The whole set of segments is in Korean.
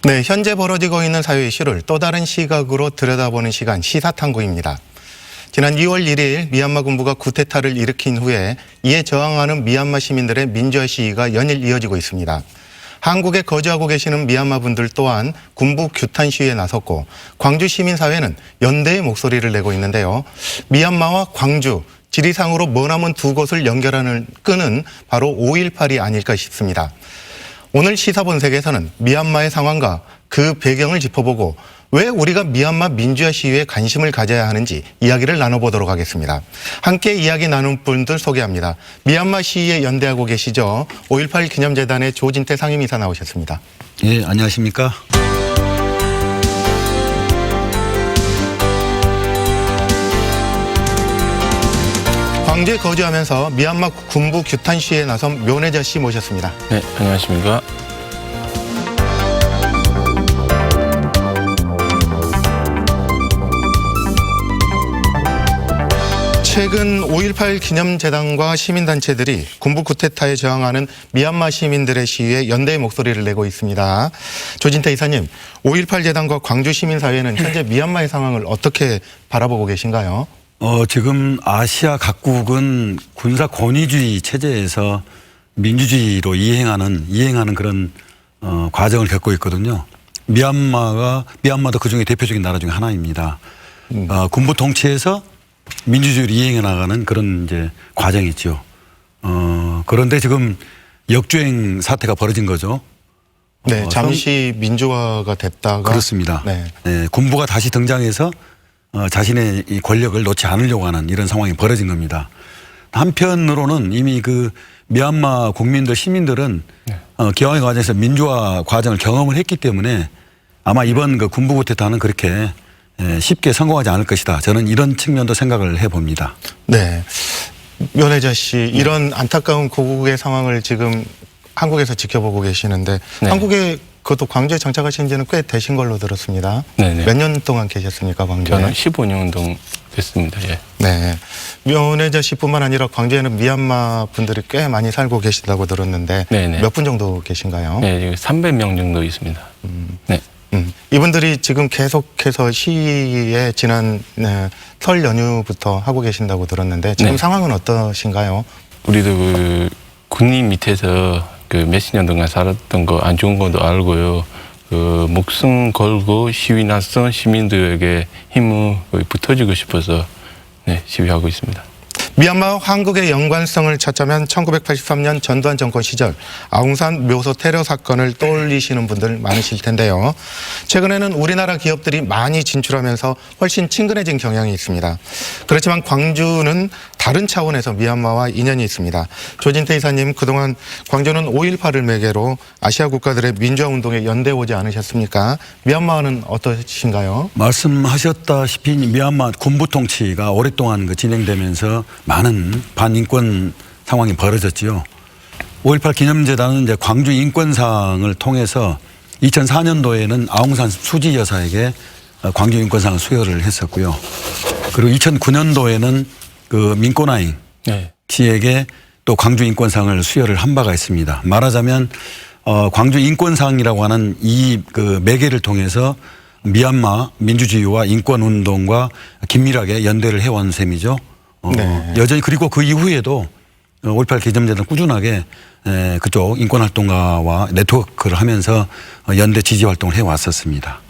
네, 현재 벌어지고 있는 사회 이슈를 또 다른 시각으로 들여다보는 시간 시사탐구입니다. 지난 2월 1일 미얀마 군부가 쿠데타를 일으킨 후에 이에 저항하는 미얀마 시민들의 민주화 시위가 연일 이어지고 있습니다. 한국에 거주하고 계시는 미얀마 분들 또한 군부 규탄 시위에 나섰고 광주 시민사회는 연대의 목소리를 내고 있는데요. 미얀마와 광주, 지리상으로 머나먼 두 곳을 연결하는 끈은 바로 5.18이 아닐까 싶습니다. 오늘 시사본색에서는 미얀마의 상황과 그 배경을 짚어보고 왜 우리가 미얀마 민주화 시위에 관심을 가져야 하는지 이야기를 나눠보도록 하겠습니다. 함께 이야기 나눌 분들 소개합니다. 미얀마 시위에 연대하고 계시죠. 5.18 기념재단의 조진태 상임이사 나오셨습니다. 예, 안녕하십니까. 광주에 거주하면서 미얀마 군부 규탄 시위에 나선 묘네자 씨 모셨습니다. 네, 안녕하십니까. 최근 5.18 기념재단과 시민단체들이 군부 쿠데타에 저항하는 미얀마 시민들의 시위에 연대의 목소리를 내고 있습니다. 조진태 이사님, 5.18 재단과 광주 시민사회는 현재 미얀마의 상황을 어떻게 바라보고 계신가요? 지금 아시아 각국은 군사 권위주의 체제에서 민주주의로 이행하는 그런 과정을 겪고 있거든요. 미얀마도 그중에 대표적인 나라 중에 하나입니다. 군부 통치에서 민주주의를 이행해 나가는 그런 이제 과정이죠. 그런데 지금 역주행 사태가 벌어진 거죠. 네, 잠시 민주화가 됐다가 그렇습니다. 네. 네, 군부가 다시 등장해서 자신의 이 권력을 놓지 않으려고 하는 이런 상황이 벌어진 겁니다. 한편으로는 이미 그 미얀마 국민들 시민들은 기왕의 과정에서 민주화 과정을 경험을 했기 때문에 아마 이번 그 군부 쿠데타는 그렇게 쉽게 성공하지 않을 것이다. 저는 이런 측면도 생각을 해봅니다. 네, 묘네자 씨, 이런 안타까운 고국의 상황을 지금 한국에서 지켜보고 계시는데 네. 한국에 그것도 광주에 장착하신 지는 꽤 되신 걸로 들었습니다. 네네. 몇 년 동안 계셨습니까, 광주에? 저는 15년 정도 됐습니다. 예. 네, 묘네자 씨뿐만 아니라 광주에는 미얀마 분들이 꽤 많이 살고 계신다고 들었는데 네네. 몇 분 정도 계신가요? 네, 지금 300명 정도 있습니다. 네. 이분들이 지금 계속해서 시위에 지난 설 연휴부터 하고 계신다고 들었는데 지금 네. 상황은 어떠신가요? 우리도 그 군인 밑에서 그 몇십 년 동안 살았던 거 안 좋은 것도 알고요. 그 목숨 걸고 시위 나선 시민들에게 힘을 붙어주고 싶어서 네, 시위하고 있습니다. 미얀마와 한국의 연관성을 찾자면 1983년 전두환 정권 시절 아웅산 묘소 테러 사건을 떠올리시는 분들 많으실 텐데요. 최근에는 우리나라 기업들이 많이 진출하면서 훨씬 친근해진 경향이 있습니다. 그렇지만 광주는 다른 차원에서 미얀마와 인연이 있습니다. 조진태 이사님, 그동안 광주는 5.18을 매개로 아시아 국가들의 민주화 운동에 연대오지 않으셨습니까? 미얀마는 어떠신가요? 말씀하셨다시피 미얀마 군부 통치가 오랫동안 진행되면서 많은 반인권 상황이 벌어졌지요. 5.18 기념재단은 이제 광주 인권상을 통해서 2004년도에는 아웅산 수지 여사에게 광주 인권상을 수여를 했었고요. 그리고 2009년도에는 그 민꼬나잉 네. 씨에게 또 광주 인권상을 수여를 한 바가 있습니다. 말하자면 광주 인권상이라고 하는 이 그 매개를 통해서 미얀마 민주주의와 인권운동과 긴밀하게 연대를 해온 셈이죠. 네. 여전히 그리고 그 이후에도 5.18 기념재단 꾸준하게 그쪽 인권활동가와 네트워크를 하면서 연대 지지 활동을 해왔었습니다.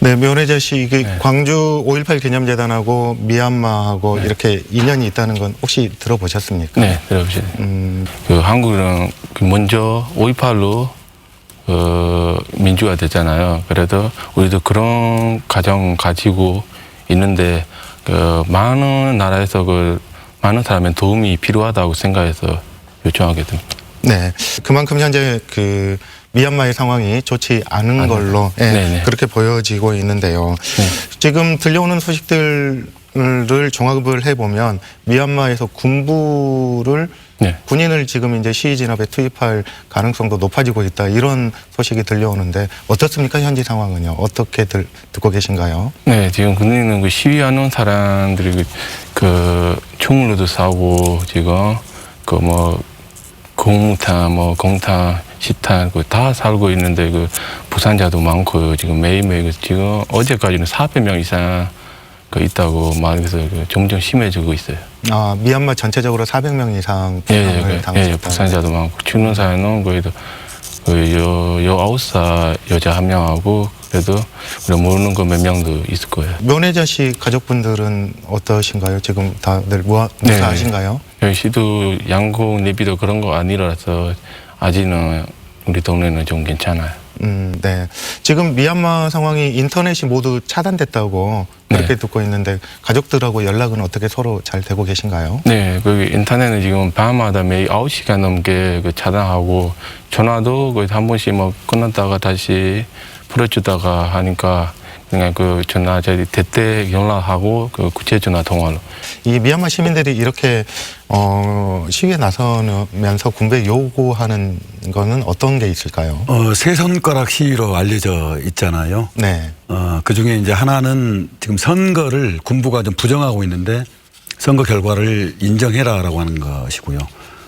네, 묘네자 씨, 이게 네. 광주 5.18 기념재단하고 미얀마하고 이렇게 인연이 있다는 건 혹시 들어보셨습니까? 네, 들어보세요. 그 한국은 먼저 5.18로 민주화 됐잖아요. 그래도 우리도 그런 가정 가지고 있는데 그 많은 나라에서 그 많은 사람의 도움이 필요하다고 생각해서 요청하게 됩니다. 네, 그만큼 현재 그 미얀마의 상황이 좋지 않은 걸로 그렇게 보여지고 있는데요. 네. 지금 들려오는 소식들을 종합을 해보면 미얀마에서 군부를 네. 군인을 지금 이제 시위 진압에 투입할 가능성도 높아지고 있다, 이런 소식이 들려오는데 어떻습니까? 현지 상황은요? 어떻게 듣고 계신가요? 네, 지금 군인은 그 시위하는 사람들이 그 총으로도 싸우고 지금 그 뭐 공무탄, 뭐 공탄 시탄 다 살고 있는데 그 부상자도 많고 지금 매일매일 지금 어제까지는 400명 이상 있다고 말해서 점점 심해지고 있어요. 아, 미얀마 전체적으로 400명 이상 부상을 당했다. 부상자도 많고 죽는 사람은 거의도 19살 여자 한 명하고 그래도 우리가 모르는 거 몇 명도 있을 거예요. 면회자씨 가족분들은 어떠신가요? 지금 다들 무사하신가요? 시도 양국 내비도 그런 거 아니라서 아직은 우리 동네는 좀 괜찮아요. 네. 지금 미얀마 상황이 인터넷이 모두 차단됐다고 그렇게 네. 듣고 있는데 가족들하고 연락은 어떻게 서로 잘 되고 계신가요? 네, 그 인터넷은 지금 밤마다 매일 9시간 넘게 차단하고 전화도 거의 한 번씩 끊었다가 다시 풀어주다가 하니까 그냥 전화 저희 대대 연락하고 구체 전화 통화로. 이 미얀마 시민들이 이렇게 시위에 나서면서 군부에 요구하는 거는 어떤 게 있을까요? 세 손가락 시위로 알려져 있잖아요. 네. 그 중에 이제 하나는 지금 선거를 군부가 좀 부정하고 있는데 선거 결과를 인정해라라고 하는 것이고요.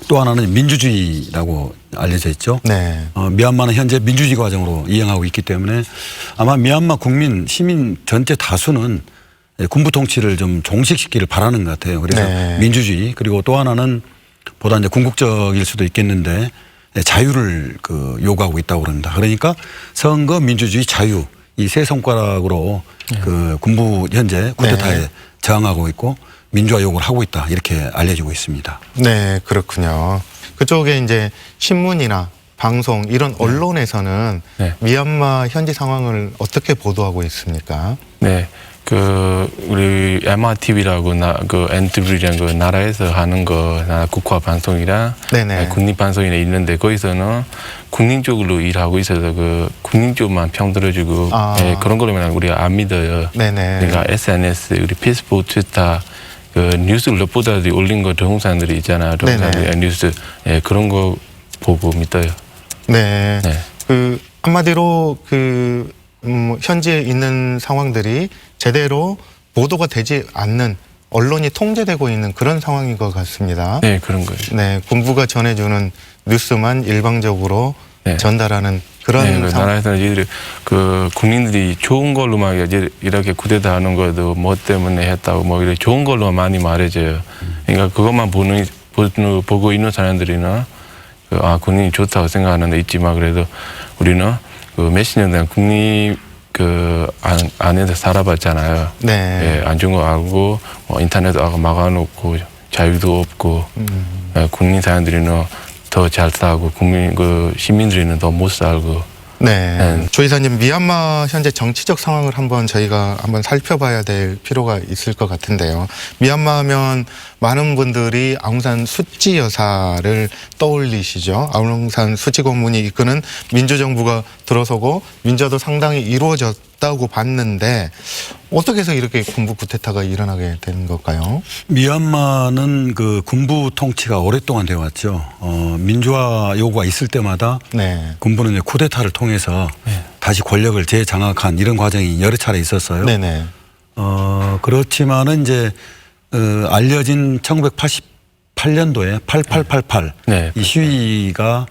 또 하나는 민주주의라고 알려져 있죠. 네. 미얀마는 현재 민주주의 과정으로 이행하고 있기 때문에 아마 미얀마 국민, 시민 전체 다수는 군부 통치를 좀 종식시키기를 바라는 것 같아요. 그래서 네. 민주주의 그리고 또 하나는 보다 이제 궁극적일 수도 있겠는데 자유를 요구하고 있다고 그럽니다. 그러니까 선거, 민주주의, 자유 이 세 손가락으로 군부 현재 쿠데타에 저항하고 있고 민주화 요구를 하고 있다 이렇게 알려지고 있습니다. 네, 그렇군요. 그쪽에 이제 신문이나 방송 이런 언론에서는 네. 미얀마 현지 상황을 어떻게 보도하고 있습니까? 네, 우리 MRTV라고 NTV라는 나라에서 하는 나라 국화 방송이랑 네네. 국립 방송이나 있는데 거기서는 국민 쪽으로 일하고 있어서 국민 쪽만 평 들어주고 그런 거로만 우리가 안 믿어요. 네네. 그러니까 SNS, 우리 페이스북, 트위터 뉴스 리포터들이 올린 동영상들이 있잖아요. 동영상들 뉴스 그런 거 보고 믿어요. 네. 네. 한마디로 현지에 있는 상황들이 제대로 보도가 되지 않는 언론이 통제되고 있는 그런 상황인 것 같습니다. 네, 그런 거예요. 네, 군부가 전해주는 뉴스만 일방적으로 전달하는 그런 상황. 나라에서는 이들이 국민들이 좋은 걸로만 이렇게 쿠데타 하는 것도 뭐 때문에 했다고 이렇게 좋은 걸로만 많이 말해줘요. 그러니까 그것만 보고 있는 사람들이나 군인이 좋다고 생각하는 데 있지만 그래도 우리는 몇십 년 동안 국립 안에서 살아봤잖아요. 네. 안 좋은 거 알고 인터넷 막아놓고 자유도 없고 국민 사람들이는 더 잘 살고 시민들이는 더 못 살고. 네. 조 이사님, 미얀마 현재 정치적 상황을 저희가 한번 살펴봐야 될 필요가 있을 것 같은데요. 미얀마 하면 많은 분들이 아웅산 수치 여사를 떠올리시죠. 아웅산 수치 고문이 이끄는 민주정부가 들어서고 민주화도 상당히 이루어졌다고 봤는데 어떻게 해서 이렇게 군부 쿠데타가 일어나게 된 걸까요? 미얀마는 군부 통치가 오랫동안 되어 왔죠. 민주화 요구가 있을 때마다 군부는 이제 쿠데타를 통해서 다시 권력을 재장악한 이런 과정이 여러 차례 있었어요. 네네. 그렇지만은 이제 알려진 1988년도에 8888 이 시위가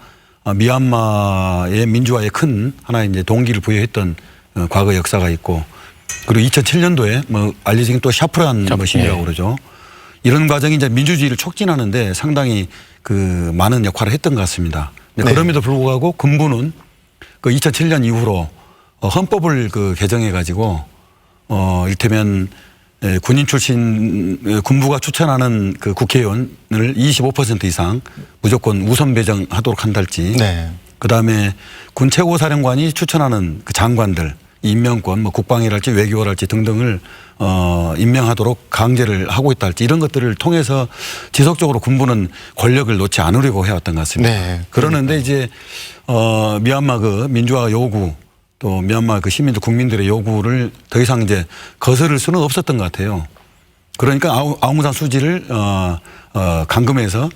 미얀마의 민주화에 큰 하나의 이제 동기를 부여했던 과거 역사가 있고 그리고 2007년도에 알려진 또 샤프란 시위라고 그러죠. 이런 과정이 이제 민주주의를 촉진하는데 상당히 많은 역할을 했던 것 같습니다. 그럼에도 불구하고 군부는 2007년 이후로 헌법을 개정해 가지고 이를테면 군인 출신 군부가 추천하는 국회의원을 25% 이상 무조건 우선 배정하도록 한달지. 그다음에 군 최고사령관이 추천하는 장관들 임명권, 국방이랄지 외교랄지 등등을 임명하도록 강제를 하고 있다 할지 이런 것들을 통해서 지속적으로 군부는 권력을 놓지 않으려고 해왔던 것 같습니다. 그러는데 이제 미얀마 민주화 요구 또 미얀마 시민들 국민들의 요구를 더 이상 이제 거스를 수는 없었던 것 같아요. 그러니까 아웅산 수지를 감금해서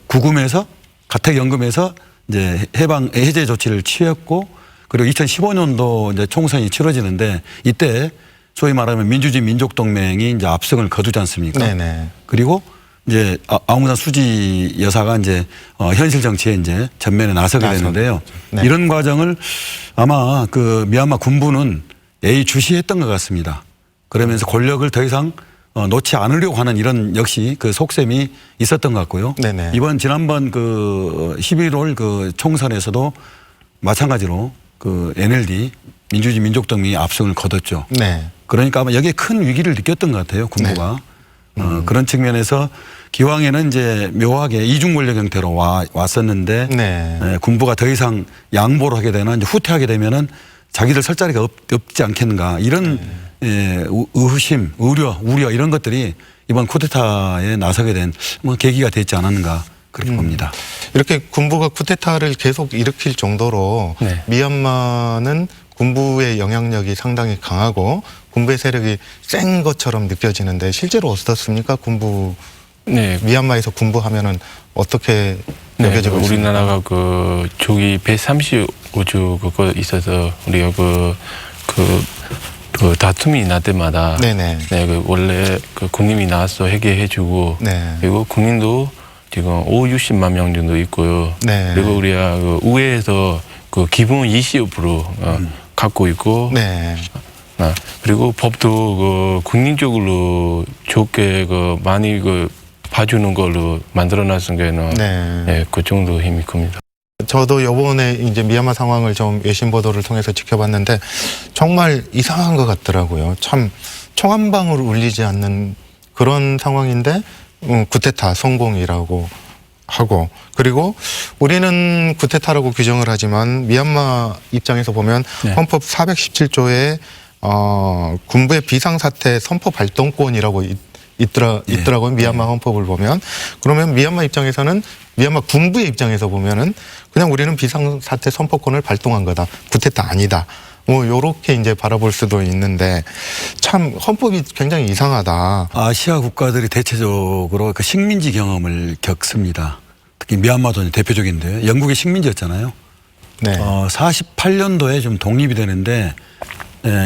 구금해서 가택연금해서 이제 해제 조치를 취했고 그리고 2015년도 이제 총선이 치러지는데 이때 소위 말하면 민주주의 민족동맹이 이제 압승을 거두지 않습니까? 그리고 이제 아웅산 수지 여사가 이제 현실 정치에 이제 전면에 나서게 되는데요. 네. 이런 과정을 아마 그 미얀마 군부는 예의주시했던 것 같습니다. 그러면서 권력을 더 이상 놓지 않으려고 하는 이런 역시 그 속셈이 있었던 것 같고요. 네네. 지난번 그 11월 그 총선에서도 마찬가지로 그 NLD 민주주의 민족당이 압승을 거뒀죠. 네. 그러니까 아마 여기에 큰 위기를 느꼈던 것 같아요, 군부가. 그런 측면에서 기왕에는 이제 묘하게 이중 권력 형태로 왔었는데 네. 군부가 더 이상 양보를 하게 되나 이제 후퇴하게 되면은 자기들 설 자리가 없지 않겠는가 이런 의심, 우려 이런 것들이 이번 쿠데타에 나서게 된 뭐 계기가 됐지 않았는가 그렇게 봅니다. 이렇게 군부가 쿠데타를 계속 일으킬 정도로 네. 미얀마는 군부의 영향력이 상당히 강하고 군부의 세력이 센 것처럼 느껴지는데 실제로 어떻습니까? 네. 미얀마에서 군부하면은 어떻게 네, 여겨지고 있습니까? 우리나라가 그 조기 135주 그거 있어서 우리가 그 다툼이 날 때마다 네네. 네, 그 원래 그 군인이 나와서 해결해주고 네. 그리고 군인도 지금 60만 명 정도 있고요. 네. 그리고 우리가 그 의회에서 그 기본 20% 갖고 있고 네. 그리고 법도 그 국민적으로 좋게 그 많이 그 봐주는 걸로 만들어놨은 게는 네. 네, 그 정도 힘이 큽니다. 저도 요번에 이제 미얀마 상황을 좀 외신 보도를 통해서 지켜봤는데 정말 이상한 것 같더라고요. 참 총 한 방울 울리지 않는 그런 상황인데 쿠데타 성공이라고 하고 그리고 우리는 쿠데타라고 규정을 하지만 미얀마 입장에서 보면 네. 헌법 417조에 군부의 비상사태 선포 발동권이라고 있더라고요. 미얀마 헌법을 보면. 그러면 미얀마 입장에서는 미얀마 군부의 입장에서 보면은 그냥 우리는 비상사태 선포권을 발동한 거다. 쿠데타 아니다. 뭐 요렇게 이제 바라볼 수도 있는데 참 헌법이 굉장히 이상하다. 아시아 국가들이 대체적으로 그 식민지 경험을 겪습니다. 특히 미얀마도 대표적인데요. 영국의 식민지였잖아요. 네. 48년도에 좀 독립이 되는데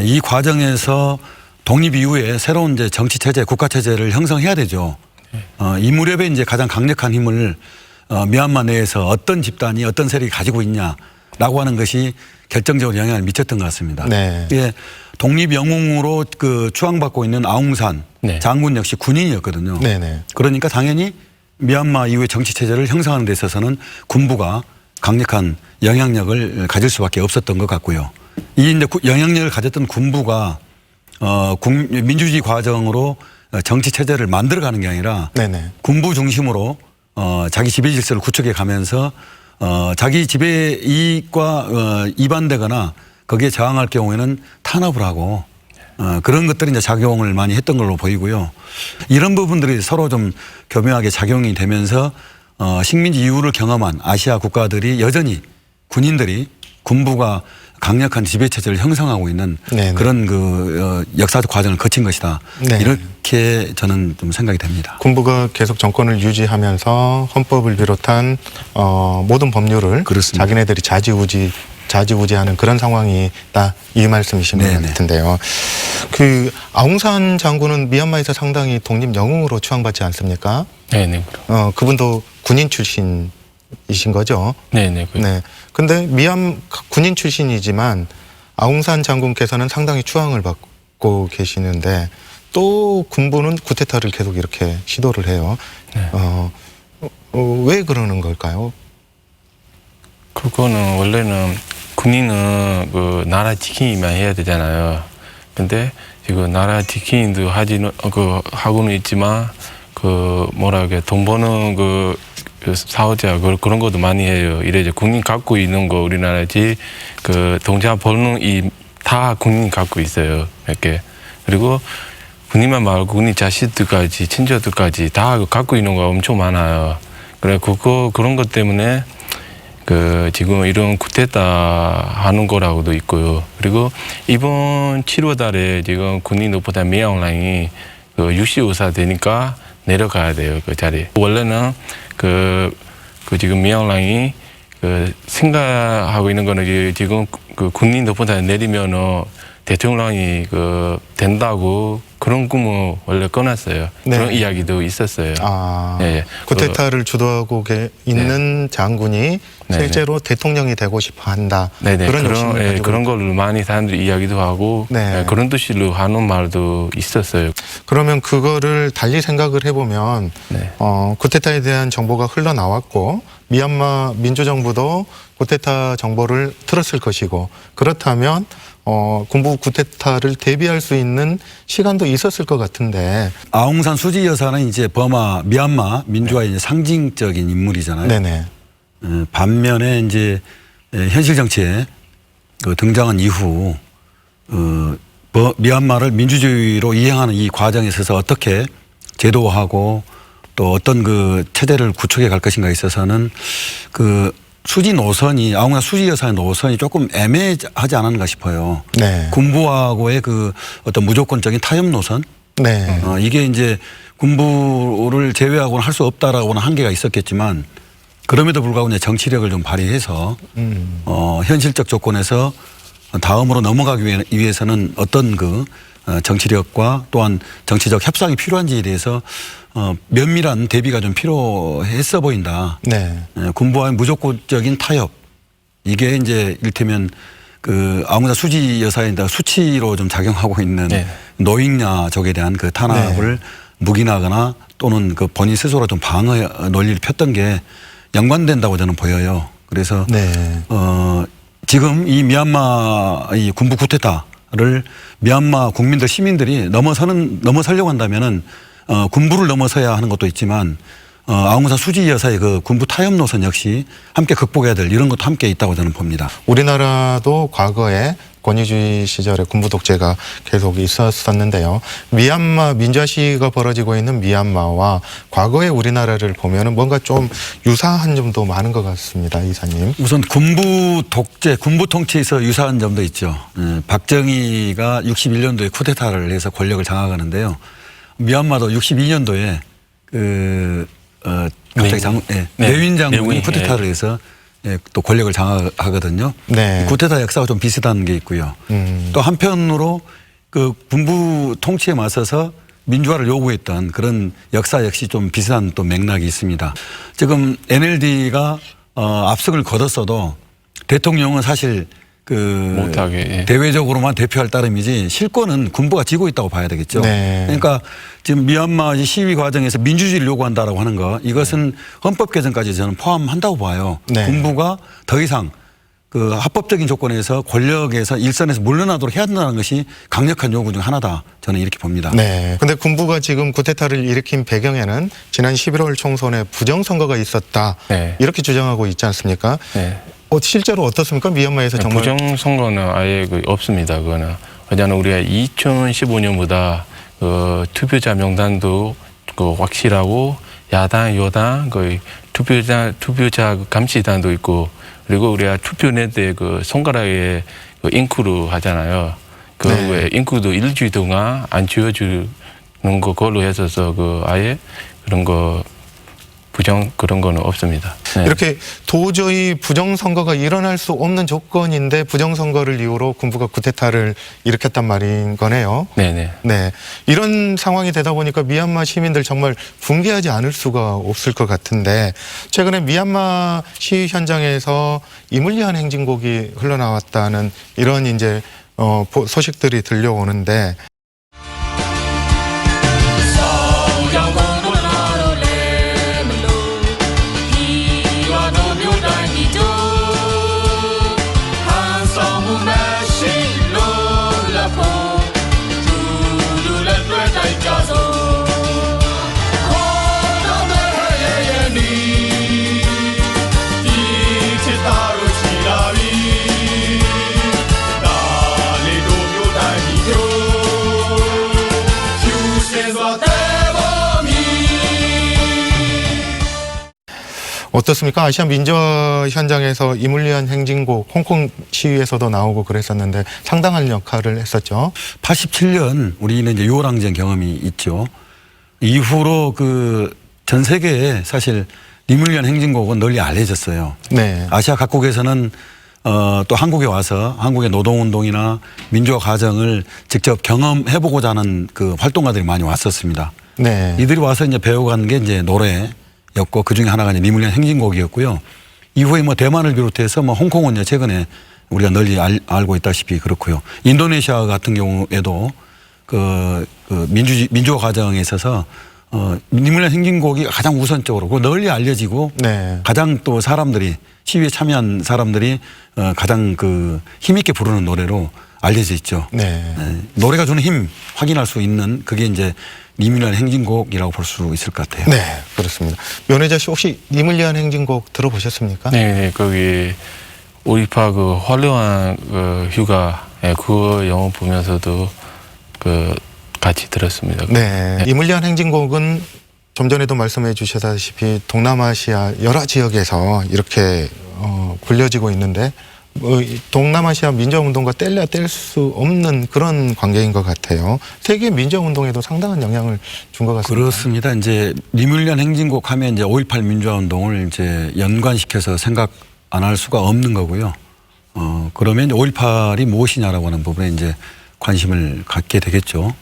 이 과정에서 독립 이후에 새로운 이제 정치 체제, 국가 체제를 형성해야 되죠. 이 무렵에 이제 가장 강력한 힘을 미얀마 내에서 어떤 집단이 어떤 세력이 가지고 있냐라고 하는 것이 결정적으로 영향을 미쳤던 것 같습니다. 네. 예, 독립 영웅으로 그 추앙받고 있는 아웅산 네. 장군 역시 군인이었거든요. 네네. 그러니까 당연히 미얀마 이후의 정치 체제를 형성하는 데 있어서는 군부가 강력한 영향력을 가질 수밖에 없었던 것 같고요. 이 이제 영향력을 가졌던 군부가 민주주의 과정으로 정치 체제를 만들어가는 게 아니라 네네. 군부 중심으로 자기 지배 질서를 구축해 가면서 자기 지배 이익과 이반되거나 거기에 저항할 경우에는 탄압을 하고 그런 것들이 이제 작용을 많이 했던 걸로 보이고요. 이런 부분들이 서로 좀 교묘하게 작용이 되면서 식민지 이후를 경험한 아시아 국가들이 여전히 군인들이 군부가 강력한 지배체제를 형성하고 있는 네네. 그런 그 역사적 과정을 거친 것이다. 네. 이렇게 저는 좀 생각이 됩니다. 군부가 계속 정권을 유지하면서 헌법을 비롯한 모든 법률을 그렇습니다. 자기네들이 좌지우지하는 그런 상황이다 이 말씀이신 것 네네. 같은데요. 그 아웅산 장군은 미얀마에서 상당히 독립 영웅으로 추앙받지 않습니까? 네네. 그분도 군인 출신이신 거죠? 네네. 네. 근데 군인 출신이지만 아웅산 장군께서는 상당히 추앙을 받고 계시는데 또 군부는 쿠데타를 계속 이렇게 시도를 해요. 네. 왜 그러는 걸까요? 그거는 원래는 군인은 그 나라 지키기만 해야 되잖아요. 근데 지금 나라 지키기도 하고는 있지만 그 뭐라 그래 돈 버는 그 사업자 그런 것도 많이 해요. 이래 이제 군인 갖고 있는 거 우리나라지 그 동자 버는 이 다 군인 갖고 있어요. 몇 개. 그리고 군인만 말고 군인 자식들까지 친척들까지 다 갖고 있는 거 엄청 많아요. 그래 그런 것 때문에 그 지금 이런 쿠데타 하는 거라고도 있고요. 그리고 이번 7월 달에 지금 군인 노포단 미얀마랑이 그 65사 되니까 내려가야 돼요. 그 자리. 원래는 그 지금 미얀마랑이 그 생각하고 있는 거는 지금 그 군인 노포단에 내리면은 대통령이 그 된다고 그런 꿈을 원래 꺼놨어요. 네. 그런 이야기도 있었어요. 아, 예, 쿠데타를 주도하고 있는 장군이 실제로 대통령이 되고 싶어 한다. 네네. 그런 욕심을 가지고 그런 걸로 많이 사람들이 이야기도 하고 네. 그런 뜻으로 하는 말도 있었어요. 그러면 그거를 달리 생각을 해보면 네. 쿠데타에 대한 정보가 흘러나왔고 미얀마 민주정부도 쿠데타 정보를 들었을 것이고 그렇다면 군부 쿠데타를 대비할 수 있는 시간도 있었을 것 같은데. 아웅산 수지 여사는 이제 미얀마 민주화의 이제 상징적인 인물이잖아요. 네네. 반면에 이제 현실 정치에 등장한 이후 미얀마를 민주주의로 이행하는 이 과정에 있어서 어떻게 제도화하고 또 어떤 그 체제를 구축해 갈 것인가에 있어서는 그 수지 노선이 아웅산 수지 여사의 노선이 조금 애매하지 않았는가 싶어요. 네. 군부하고의 그 어떤 무조건적인 타협 노선. 네. 이게 이제 군부를 제외하고는 할 수 없다라고는 한계가 있었겠지만 그럼에도 불구하고 이제 정치력을 좀 발휘해서 현실적 조건에서 다음으로 넘어가기 위해서는 어떤 그 정치력과 또한 정치적 협상이 필요한지에 대해서 면밀한 대비가 좀 필요했어 보인다. 네. 군부와의 무조건적인 타협. 이게 이제 이를테면 그 아웅산 수지 여사의 수치로 좀 작용하고 있는 네. 노익냐족에 대한 그 탄압을 묵인하거나 또는 그 본인 스스로 좀 방어 논리를 폈던 게 연관된다고 저는 보여요. 그래서 네. 지금 이 미얀마 이 군부 쿠데타를 미얀마 국민들 시민들이 넘어서려고 한다면은 군부를 넘어서야 하는 것도 있지만 아웅산 수지 여사의 그 군부 타협 노선 역시 함께 극복해야 될 이런 것도 함께 있다고 저는 봅니다. 우리나라도 과거에 권위주의 시절에 군부 독재가 계속 있었었는데요. 미얀마 민주화 시위가 벌어지고 있는 미얀마와 과거의 우리나라를 보면은 뭔가 좀 유사한 점도 많은 것 같습니다, 이사님. 우선 군부 독재, 군부 통치에서 유사한 점도 있죠. 박정희가 61년도에 쿠데타를 해서 권력을 장악하는데요. 미얀마도 62년도에 갑자기 내윈 장군이 쿠데타를 해서 또 권력을 장악하거든요. 네. 쿠데타 역사가 좀 비슷한 게 있고요. 또 한편으로 그 군부 통치에 맞서서 민주화를 요구했던 그런 역사 역시 좀 비슷한 또 맥락이 있습니다. 지금 NLD가 압승을 거뒀어도 대통령은 사실 못하게 대외적으로만 대표할 따름이지 실권은 군부가 쥐고 있다고 봐야 되겠죠. 네. 그러니까 지금 미얀마 시위 과정에서 민주주의를 요구한다라고 하는 거 이것은 헌법 개정까지 저는 포함한다고 봐요. 네. 군부가 더 이상 그 합법적인 조건에서 권력에서 일선에서 물러나도록 해야 한다는 것이 강력한 요구 중 하나다. 저는 이렇게 봅니다. 네. 근데 군부가 지금 쿠데타를 일으킨 배경에는 지난 11월 총선에 부정선거가 있었다. 네. 이렇게 주장하고 있지 않습니까? 네. 실제로 어떻습니까? 미얀마에서 정말. 부정선거는 아예 없습니다. 그거는. 왜냐하면 우리가 2015년보다 투표자 명단도 확실하고 야당, 여당, 투표자 감시단도 있고 그리고 우리가 투표낼 때 손가락에 잉크로 하잖아요. 네. 잉크도 일주일 동안 안 지워주는 그걸로 해서 아예 그런 거는 없습니다. 네. 이렇게 도저히 부정선거가 일어날 수 없는 조건인데 부정선거를 이유로 군부가 쿠데타를 일으켰단 말인 거네요. 네네. 네. 이런 상황이 되다 보니까 미얀마 시민들 정말 붕괴하지 않을 수가 없을 것 같은데 최근에 미얀마 시위 현장에서 이물리한 행진곡이 흘러나왔다는 이런 이제 소식들이 들려오는데 어떻습니까? 아시안 민주화 현장에서 이물리한 행진곡 홍콩 시위에서도 나오고 그랬었는데 상당한 역할을 했었죠. 87년 우리는 이제 요랑쟁 경험이 있죠. 이후로 전 세계에 사실 이물리한 행진곡은 널리 알려졌어요. 네. 아시아 각국에서는 또 한국에 와서 한국의 노동운동이나 민주화 과정을 직접 경험해보고자 하는 그 활동가들이 많이 왔었습니다. 네. 이들이 와서 이제 배워간 게 이제 노래였고 그 중에 하나가 이제 니물리안 행진곡이었고요. 이후에 뭐 대만을 비롯해서 뭐 홍콩은 이제 최근에 우리가 널리 알고 있다시피 그렇고요. 인도네시아 같은 경우에도 그 민주화 과정에 있어서 니물리안 행진곡이 가장 우선적으로 널리 알려지고 네. 가장 또 사람들이 시위에 참여한 사람들이 가장 그 힘있게 부르는 노래로 알려져 있죠. 네. 노래가 주는 힘 확인할 수 있는 그게 이제 니물리안 행진곡이라고 볼 수 있을 것 같아요. 네, 그렇습니다. 면회자 씨 혹시 니물리안 행진곡 들어보셨습니까? 네, 거기 5.18 그 화려한 그 휴가 그 영화 보면서도 그 같이 들었습니다. 네. 니물리안 행진곡은 좀 전에도 말씀해 주셨다시피 동남아시아 여러 지역에서 이렇게 굴려지고 있는데 이 동남아시아 민주화운동과 뗄래야 뗄 수 없는 그런 관계인 것 같아요. 세계 민주화운동에도 상당한 영향을 준 것 같습니다. 그렇습니다. 이제 니물리안 행진곡 하면 이제 5.18 민주화운동을 이제 연관시켜서 생각 안 할 수가 없는 거고요. 그러면 5.18이 무엇이냐라고 하는 부분에 이제 관심을 갖게 되겠죠.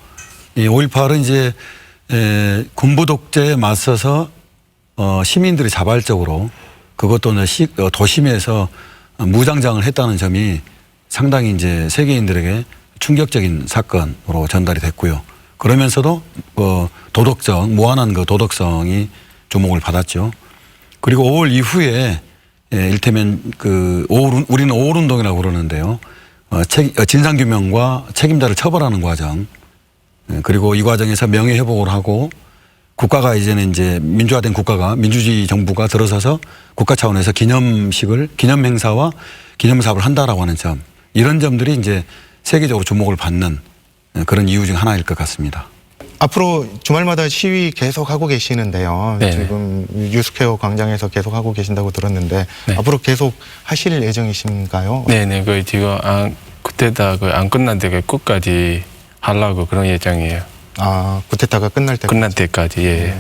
이 5.18은 이제 군부 독재에 맞서서 시민들이 자발적으로 그것도 도심에서 무장장을 했다는 점이 상당히 이제 세계인들에게 충격적인 사건으로 전달이 됐고요. 그러면서도 무한한 그 도덕성이 주목을 받았죠. 그리고 5월 이후에 일테면 우리는 5월 운동이라고 그러는데요. 진상규명과 책임자를 처벌하는 과정, 그리고 이 과정에서 명예회복을 하고 국가가 이제는 이제 민주화된 국가가 민주주의 정부가 들어서서 국가 차원에서 기념행사와 기념사업을 한다라고 하는 점, 이런 점들이 이제 세계적으로 주목을 받는 그런 이유 중 하나일 것 같습니다. 앞으로 주말마다 시위 계속 하고 계시는데요. 네네. 지금 뉴스퀘어 광장에서 계속 하고 계신다고 들었는데 네. 앞으로 계속 하실 예정이신가요? 네네, 그 지금 그때다 그 안 끝난 데가 끝까지 하려고 그런 예정이에요. 아, 쿠데타가 끝날 때까지. 끝날 때까지. 예.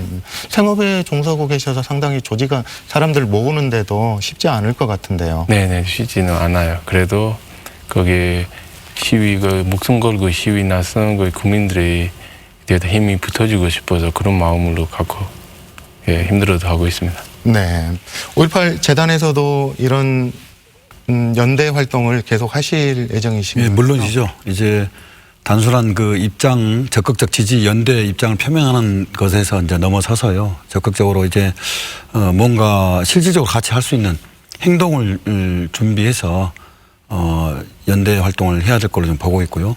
생업에 종사하고 계셔서 상당히 조직가 사람들 모으는데도 쉽지 않을 것 같은데요. 네네, 쉽지는 않아요. 그래도 거기 시위 그 목숨 걸고 시위 나선 그 국민들이 그래도 힘이 붙어주고 싶어서 그런 마음으로 갖고 힘들어도 하고 있습니다. 네. 5.18 재단에서도 이런 연대 활동을 계속 하실 예정이신가요? 예, 물론이죠. 이제 단순한 그 적극적 지지 연대 입장을 표명하는 것에서 이제 넘어서서요. 적극적으로 이제 뭔가 실질적으로 같이 할 수 있는 행동을 준비해서 연대 활동을 해야 될 걸로 좀 보고 있고요.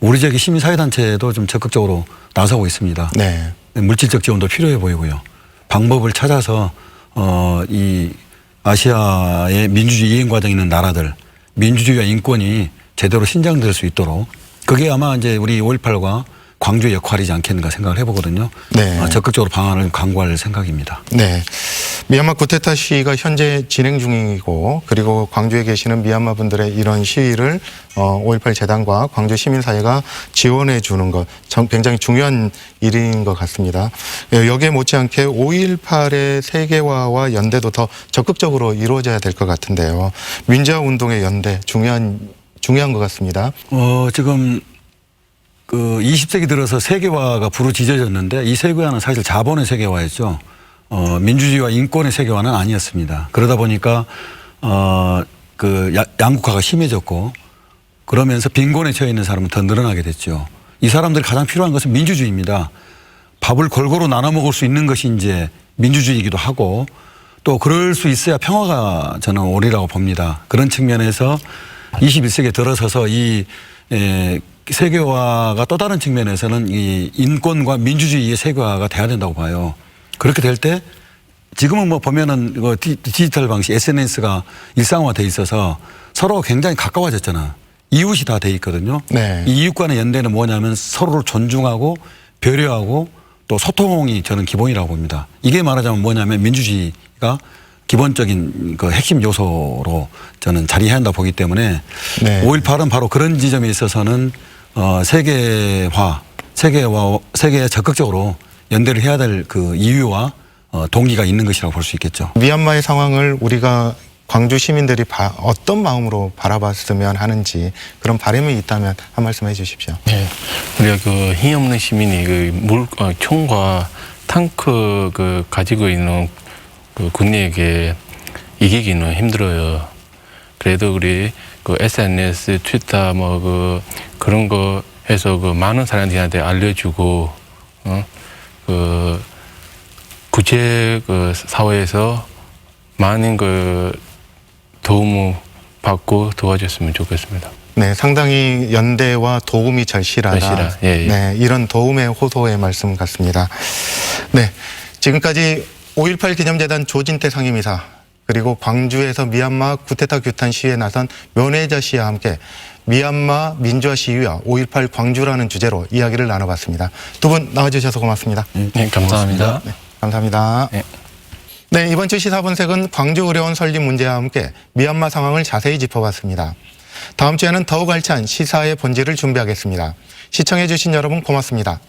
우리 지역의 시민사회단체도 좀 적극적으로 나서고 있습니다. 네. 물질적 지원도 필요해 보이고요. 방법을 찾아서 이 아시아의 민주주의 이행 과정에 있는 나라들 민주주의와 인권이 제대로 신장될 수 있도록 그게 아마 이제 우리 5.18과 광주의 역할이지 않겠는가 생각을 해보거든요. 네. 적극적으로 방안을 강구할 생각입니다. 네. 미얀마 쿠데타 시위가 현재 진행 중이고 그리고 광주에 계시는 미얀마 분들의 이런 시위를 5.18 재단과 광주 시민사회가 지원해 주는 것 굉장히 중요한 일인 것 같습니다. 여기에 못지않게 5.18의 세계화와 연대도 더 적극적으로 이루어져야 될 것 같은데요. 민주화 운동의 연대 중요한 것 같습니다. 지금 그 20세기 들어서 세계화가 부르짖어졌는데 이 세계화는 사실 자본의 세계화였죠. 민주주의와 인권의 세계화는 아니었습니다. 그러다 보니까 양극화가 심해졌고 그러면서 빈곤에 처해 있는 사람은 더 늘어나게 됐죠. 이 사람들이 가장 필요한 것은 민주주의입니다. 밥을 골고루 나눠 먹을 수 있는 것이 이제 민주주의이기도 하고 또 그럴 수 있어야 평화가 저는 오리라고 봅니다. 그런 측면에서 21세기에 들어서서 이 세계화가 또 다른 측면에서는 이 인권과 민주주의의 세계화가 돼야 된다고 봐요. 그렇게 될 때 지금은 뭐 보면은 디지털 방식 SNS가 일상화돼 있어서 서로 굉장히 가까워졌잖아. 이웃이 다 돼 있거든요. 네. 이 이웃 간의 연대는 뭐냐면 서로를 존중하고 배려하고 또 소통이 저는 기본이라고 봅니다. 이게 말하자면 뭐냐면 민주주의가 기본적인 그 핵심 요소로 저는 자리해야 한다 보기 때문에 네. 5.18은 바로 그런 지점에 있어서는 세계에 적극적으로 연대를 해야 될 그 이유와 동기가 있는 것이라고 볼 수 있겠죠. 미얀마의 상황을 우리가 광주 시민들이 어떤 마음으로 바라봤으면 하는지 그런 바람이 있다면 한 말씀 해주십시오. 네, 우리가 그 힘없는 시민이 그 총과 탱크 가지고 있는 그 군인에게 이기기는 힘들어요. 그래도 우리 그 SNS, 트위터 그런 거 해서 그 많은 사람들한테 알려주고 그 구체 그 사회에서 많은 그 도움을 받고 도와줬으면 좋겠습니다. 네, 상당히 연대와 도움이 절실하다. 예. 네, 이런 도움의 호소의 말씀 같습니다. 네, 지금까지 5.18 기념재단 조진태 상임이사 그리고 광주에서 미얀마 쿠데타 규탄 시위에 나선 면회자 씨와 함께 미얀마 민주화 시위와 5.18 광주라는 주제로 이야기를 나눠봤습니다. 두 분 나와주셔서 고맙습니다. 네, 감사합니다. 네, 감사합니다. 네. 네, 이번 주 시사본색은 광주 의료원 설립 문제와 함께 미얀마 상황을 자세히 짚어봤습니다. 다음 주에는 더욱 알찬 시사의 본질을 준비하겠습니다. 시청해주신 여러분 고맙습니다.